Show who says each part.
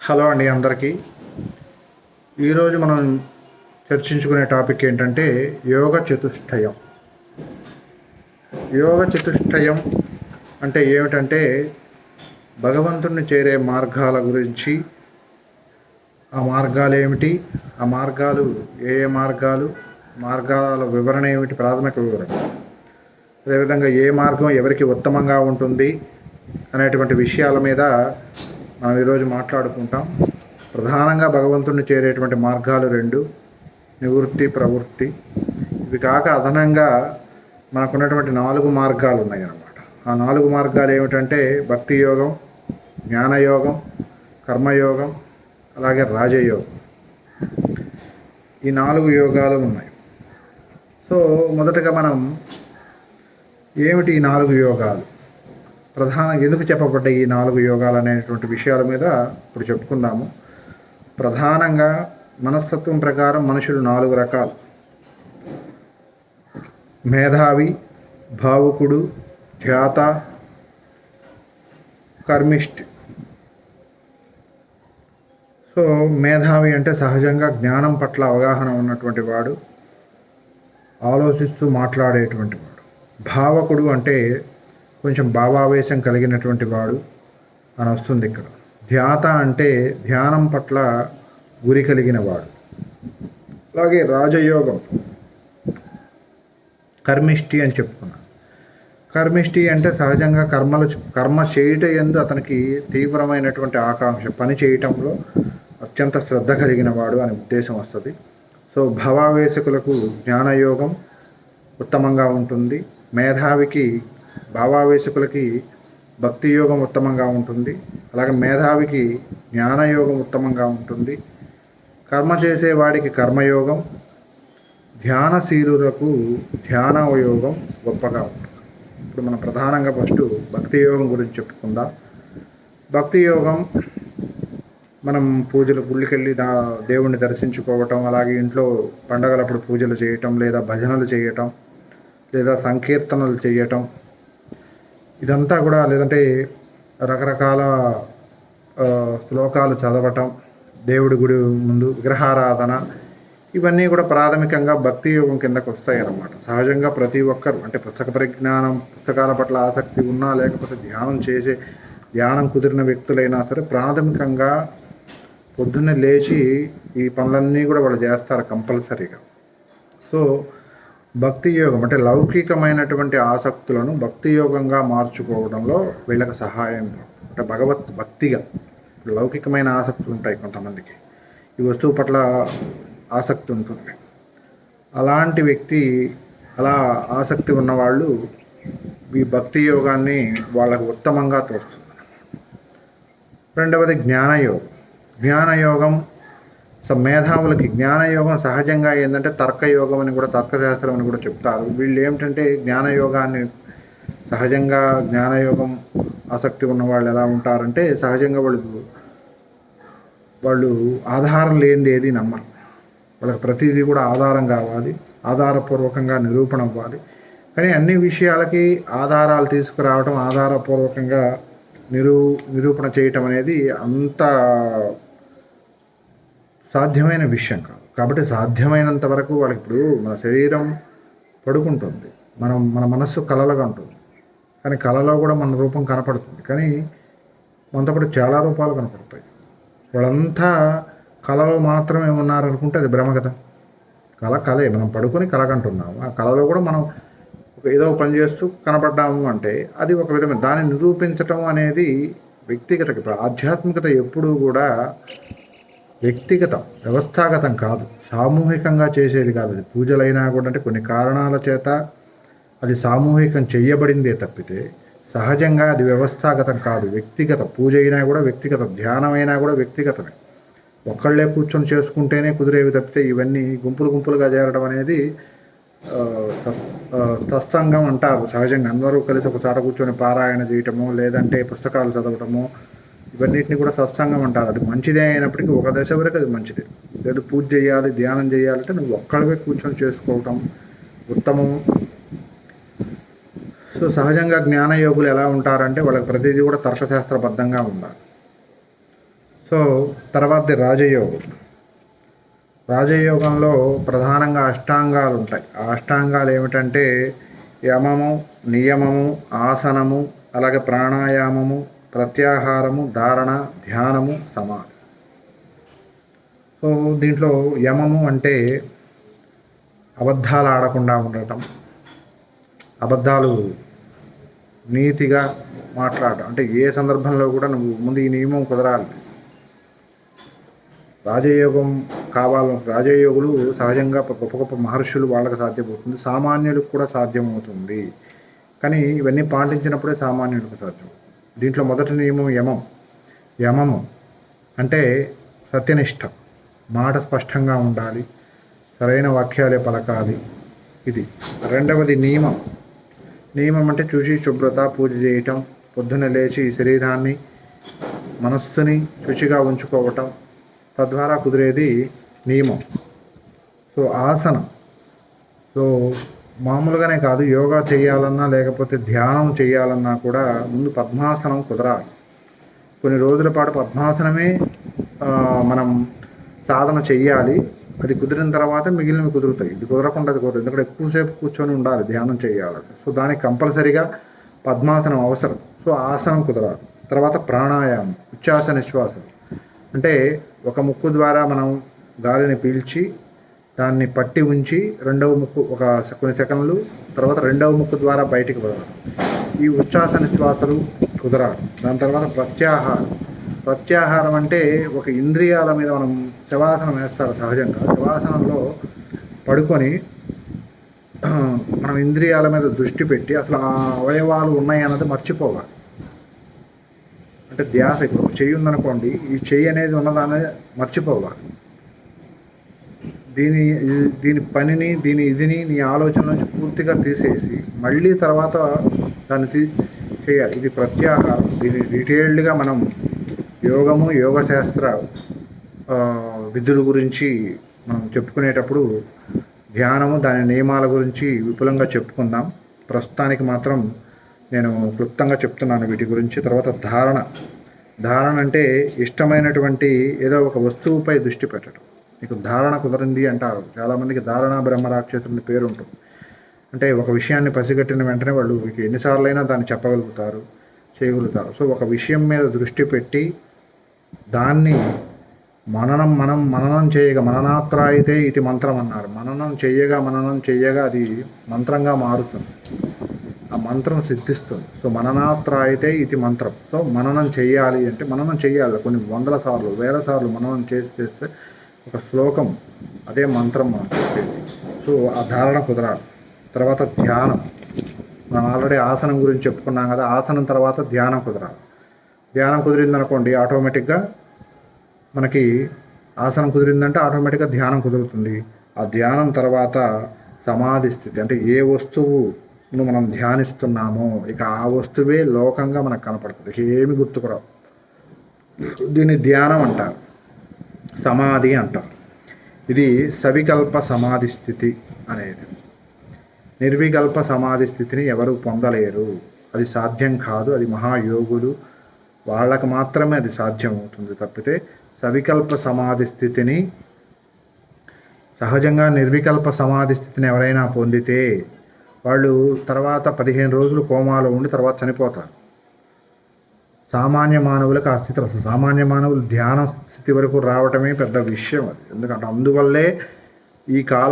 Speaker 1: Hello అండి అందరికీ. ఈరోజు మనం చర్చించుకునే టాపిక్ ఏంటంటే యోగ చతుష్టయం. యోగ చతుష్టయం అంటే ఏమిటంటే భగవంతుడిని చేరే మార్గాల గురించి, ఆ మార్గాలు ఏమిటి, ఆ మార్గాలు ఏ మార్గాల వివరణ ఏమిటి, ప్రాథమిక వివరణ, అదేవిధంగా ఏ మార్గం ఎవరికి ఉత్తమంగా ఉంటుంది అనేటువంటి విషయాల మీద మనం ఈరోజు మాట్లాడుకుంటాం. ప్రధానంగా భగవంతుడిని చేరేటువంటి మార్గాలు రెండు: నివృత్తి, ప్రవృత్తి. ఇవి కాక అదనంగా మనకున్నటువంటి 4 మార్గాలు ఉన్నాయి అన్నమాట. ఆ 4 మార్గాలు ఏమిటంటే భక్తి యోగం, జ్ఞానయోగం, కర్మయోగం, అలాగే రాజయోగం. ఈ 4 యోగాలు ఉన్నాయి. సో మొదటగా మనం ఏమిటి ఈ 4 యోగాలు, ఎందుకు చెప్పబడ్డాయి ఈ 4 యోగాలు అనేటువంటి విషయాల మీద ఇప్పుడు చెప్పుకుందాము. ప్రధానంగా మనస్తత్వం ప్రకారం మనుషులు 4 రకాలు: మేధావి, భావుకుడు, ధ్యాత, కర్మిష్టి. సో మేధావి అంటే సహజంగా జ్ఞానం పట్ల అవగాహన ఉన్నటువంటి వాడు, ఆలోచిస్తూ మాట్లాడేటువంటి వాడు. భావకుడు అంటే కొంచెం భావావేశం కలిగినటువంటి వాడు అని వస్తుంది ఇక్కడ. ధ్యాత అంటే ధ్యానం పట్ల గురి కలిగిన వాడు. అలాగే రాజయోగం, కర్మిష్టి అని చెప్పుకున్నాను. కర్మిష్టి అంటే సహజంగా కర్మ చేయట యందు అతనికి తీవ్రమైనటువంటి ఆకాంక్ష, పని చేయటంలో అత్యంత శ్రద్ధ కలిగిన వాడు అనే ఉద్దేశం వస్తుంది. సో భావావేశకులకు జ్ఞానయోగం ఉత్తమంగా ఉంటుంది. మేధావికి, భావావేశకులకి భక్తి యోగం ఉత్తమంగా ఉంటుంది. అలాగే మేధావికి జ్ఞానయోగం ఉత్తమంగా ఉంటుంది. కర్మ చేసేవాడికి కర్మయోగం, ధ్యానశీలులకు ధ్యానయోగం గొప్పగా ఉంటుంది. ఇప్పుడు మనం ప్రధానంగా ఫస్ట్ భక్తి యోగం గురించి చెప్పుకుందాం. భక్తి యోగం మనం గుళ్ళకి వెళ్ళి దేవుణ్ణి దర్శించుకోవటం, అలాగే ఇంట్లో పండగలప్పుడు పూజలు చేయటం, లేదా భజనలు చేయటం, లేదా సంకీర్తనలు చేయటం, ఇదంతా కూడా, లేదంటే రకరకాల శ్లోకాలు చదవటం, దేవుడి గుడి ముందు విగ్రహారాధన, ఇవన్నీ కూడా ప్రాథమికంగా భక్తి యోగం కిందకు వస్తాయి అన్నమాట. సహజంగా ప్రతి ఒక్కరు అంటే పుస్తక పరిజ్ఞానం, పుస్తకాల పట్ల ఆసక్తి ఉన్నా లేకపోతే ధ్యానం కుదిరిన వ్యక్తులైనా సరే ప్రాథమికంగా పొద్దున్నే లేచి ఈ పనులన్నీ కూడా వాళ్ళు చేస్తారు కంపల్సరీగా. సో భక్తి యోగం అంటే లౌకికమైనటువంటి ఆసక్తులను భక్తి యోగంగా మార్చుకోవడంలో వీళ్ళకి సహాయం, అంటే భక్తిగా. లౌకికమైన ఆసక్తులు ఉంటాయి కొంతమందికి, ఈ వస్తువు పట్ల ఆసక్తి ఉంటుంది. అలాంటి వ్యక్తి, అలా ఆసక్తి ఉన్నవాళ్ళు ఈ భక్తి యోగాన్ని వాళ్ళకు ఉత్తమంగా తోస్తుంది. రెండవది జ్ఞానయోగం. జ్ఞానయోగం మేధావులకి జ్ఞానయోగం సహజంగా ఏంటంటే తర్కయోగం అని కూడా, తర్కశాస్త్రం అని కూడా చెప్తారు. వీళ్ళు ఏమిటంటే జ్ఞానయోగాన్ని, సహజంగా జ్ఞానయోగం ఆసక్తి ఉన్న వాళ్ళు ఎలా ఉంటారంటే సహజంగా వాళ్ళు ఆధారం లేనిది ఏది నమ్మరు. వాళ్ళకి ప్రతిదీ కూడా ఆధారం కావాలి, ఆధారపూర్వకంగా నిరూపణ అవ్వాలి. కానీ అన్ని విషయాలకి ఆధారాలు తీసుకురావడం, ఆధారపూర్వకంగా నిరూపణ చేయటం అనేది అంత సాధ్యమైన విషయం కాదు. కాబట్టి సాధ్యమైనంత వరకు వాళ్ళకి, ఇప్పుడు మన శరీరం పడుకుంటుంది, మన మనస్సు కలలుగా ఉంటుంది, కానీ కళలో కూడా మన రూపం కనపడుతుంది. కానీ మనతో పాటు చాలా రూపాలు కనపడతాయి. వాళ్ళంతా కళలో మాత్రమే ఉన్నారనుకుంటే అది భ్రమ కదా. కళే, మనం పడుకొని కలగంటున్నాము. ఆ కళలో కూడా మనం ఏదో పని చేస్తూ కనపడ్డాము అంటే అది ఒక విధమైన దాన్ని నిరూపించటం అనేది వ్యక్తిగత. ఆధ్యాత్మికత ఎప్పుడూ కూడా వ్యక్తిగతం, వ్యవస్థాగతం కాదు, సామూహికంగా చేసేది కాదు. అది పూజలైనా కూడా అంటే కొన్ని కారణాల చేత అది సామూహికం చెయ్యబడిందే తప్పితే సహజంగా అది వ్యవస్థాగతం కాదు, వ్యక్తిగత. పూజ అయినా కూడా వ్యక్తిగత, ధ్యానం అయినా కూడా వ్యక్తిగతమే. ఒక్కళ్ళే కూర్చొని చేసుకుంటేనే కుదిరేవి తప్పితే ఇవన్నీ గుంపులుగా చేరడం అనేది సత్సంగం అంటారు. సహజంగా అందరూ కలిసి ఒక చోట కూర్చొని పారాయణ చేయటము, లేదంటే పుస్తకాలు చదవటము, ఇవన్నిటిని కూడా సత్సంగం అంటారు. అది మంచిదే అయినప్పటికీ ఒక దశ వరకు అది మంచిదే. లేదు పూజ చేయాలి, ధ్యానం చేయాలంటే నువ్వు ఒక్కడివే కూర్చొని చేసుకోవటం ఉత్తమము. సో సహజంగా జ్ఞానయోగులు ఎలా ఉంటారంటే వాళ్ళకి ప్రతిదీ కూడా తర్కశాస్త్రబద్ధంగా ఉండాలి. సో తర్వాతది రాజయోగం. రాజయోగంలో ప్రధానంగా అష్టాంగాలు ఉంటాయి. ఆ అష్టాంగాలు ఏమిటంటే యమము, నియమము, ఆసనము, అలాగే ప్రాణాయామము, ప్రత్యాహారము, ధారణ, ధ్యానము, సమాధి. సో దీంట్లో యమము అంటే అబద్ధాలు ఆడకుండా ఉండటం, అబద్ధాలు నీతిగా మాట్లాడటం. అంటే ఏ సందర్భంలో కూడా నువ్వు ముందు ఈ నియమం కుదరాలి. రాజయోగం రాజయోగులు సహజంగా గొప్ప గొప్ప మహర్షులు వాళ్ళకి సాధ్యమవుతుంది, సామాన్యులకు కూడా సాధ్యమవుతుంది. కానీ ఇవన్నీ పాటించినప్పుడే సామాన్యులకు సాధ్యం. దీంట్లో మొదటి నియమం యమము అంటే సత్యనిష్ట, మాట స్పష్టంగా ఉండాలి, సరైన వాక్యాలే పలకాలి. ఇది. రెండవది నియమం అంటే చూసి శుభ్రత, పూజ చేయటం, పొద్దున లేచి శరీరాన్ని మనస్సుని శుచిగా ఉంచుకోవటం, తద్వారా కుదిరేది నియమం. సో ఆసనం, సో మామూలుగానే కాదు, యోగా చేయాలన్నా లేకపోతే ధ్యానం చేయాలన్నా కూడా ముందు పద్మాసనం కుదరాలి. కొన్ని రోజుల పాటు పద్మాసనమే మనం సాధన చెయ్యాలి. అది కుదిరిన తర్వాత మిగిలినవి కుదురుతాయి. ఇది కుదరకుండా అది కుదరదు, ఎందుకంటే ఎక్కువసేపు కూర్చొని ఉండాలి ధ్యానం చేయాలంటే. సో దానికి కంపల్సరీగా పద్మాసనం అవసరం. సో ఆసనం కుదరాలి. తర్వాత ప్రాణాయామం, ఉచ్ఛ్వాస నిశ్వాసం. అంటే ఒక ముక్కు ద్వారా మనం గాలిని పీల్చి దాన్ని పట్టి ఉంచి రెండవ ముక్కు కొన్ని సెకండ్లు తర్వాత రెండవ ముక్కు ద్వారా బయటికి వదలాలి. ఈ ఉచ్ఛ్వాస నిశ్వాసాలు కుదరాలి. దాని తర్వాత ప్రత్యాహారం అంటే ఒక ఇంద్రియాల మీద మనం శవాసనం వేస్తారు సహజంగా. శవాసనంలో పడుకొని మనం ఇంద్రియాల మీద దృష్టి పెట్టి అసలు ఆ అవయవాలు ఉన్నాయి అన్నది మర్చిపోవాలి. అంటే ధ్యాస, ఇప్పుడు ఒక చెయ్యి ఉందనుకోండి, ఈ చెయ్యి అనేది ఉన్నదనేది మర్చిపోవాలి. దీని పనిని ఇదిని నీ ఆలోచన నుంచి పూర్తిగా తీసేసి మళ్ళీ తర్వాత దాన్ని చేయాలి. ఇది ప్రత్యాహారం. దీన్ని డీటెయిల్డ్గా మనం యోగశాస్త్ర విధుల గురించి మనం చెప్పుకునేటప్పుడు ధ్యానము దాని నియమాల గురించి విపులంగా చెప్పుకుందాం. ప్రస్తుతానికి మాత్రం నేను క్లుప్తంగా చెప్తున్నాను వీటి గురించి. తర్వాత ధారణ అంటే ఇష్టమైనటువంటి ఏదో ఒక వస్తువుపై దృష్టి పెట్టడం. నీకు ధారణ కుదరింది అంటారు. చాలామందికి ధారణ బ్రహ్మరాక్షసుని పేరు ఉంటుంది. అంటే ఒక విషయాన్ని పసిగట్టిన వెంటనే వాళ్ళు ఎన్నిసార్లైనా దాన్ని చెప్పగలుగుతారు, చేయగలుగుతారు. సో ఒక విషయం మీద దృష్టి పెట్టి దాన్ని మననం చేయగా, మననాత్రాయితే ఇది మంత్రం అన్నారు. మననం చేయగా అది మంత్రంగా మారుతుంది, ఆ మంత్రం సిద్ధిస్తుంది. సో మననాత్రాయితే ఇది మంత్రం. సో మననం చేయాలి అంటే మననం చేయాలి. కొన్ని వందల సార్లు, వేల సార్లు మననం చేస్తే ఒక శ్లోకం, అదే మంత్రం మనం చెప్పేది. సో ఆ ధారణ కుదరాలి. తర్వాత ధ్యానం. మనం ఆల్రెడీ ఆసనం గురించి చెప్పుకున్నాం కదా. ఆసనం తర్వాత ధ్యానం కుదరాలి. ధ్యానం కుదిరిందనుకోండి, ఆటోమేటిక్గా మనకి ఆసనం కుదిరిందంటే ఆటోమేటిక్గా ధ్యానం కుదురుతుంది. ఆ ధ్యానం తర్వాత సమాధి స్థితి. అంటే ఏ వస్తువును మనం ధ్యానిస్తున్నామో ఇక ఆ వస్తువే లోకంగా మనకు కనపడుతుంది, ఏమి గుర్తుకురావు. దీన్ని ధ్యానం అంటారు, సమాధి అంటారు. ఇది సవికల్ప సమాధి స్థితి అనేది. నిర్వికల్ప సమాధి స్థితిని ఎవరు పొందలేరు, అది సాధ్యం కాదు. అది మహాయోగులు వాళ్ళకు మాత్రమే అది సాధ్యమవుతుంది తప్పితే సవికల్ప సమాధి స్థితిని, సహజంగా నిర్వికల్ప సమాధి స్థితిని ఎవరైనా పొందితే వాళ్ళు తర్వాత 15 రోజులు కోమాలో ఉండి తర్వాత చనిపోతారు. సామాన్య మానవులకు ఆ స్థితి వస్తుంది. సామాన్య మానవులు ధ్యాన స్థితి వరకు రావటమే పెద్ద విషయం అది. ఎందుకంటే అందువల్లే ఈ కాలం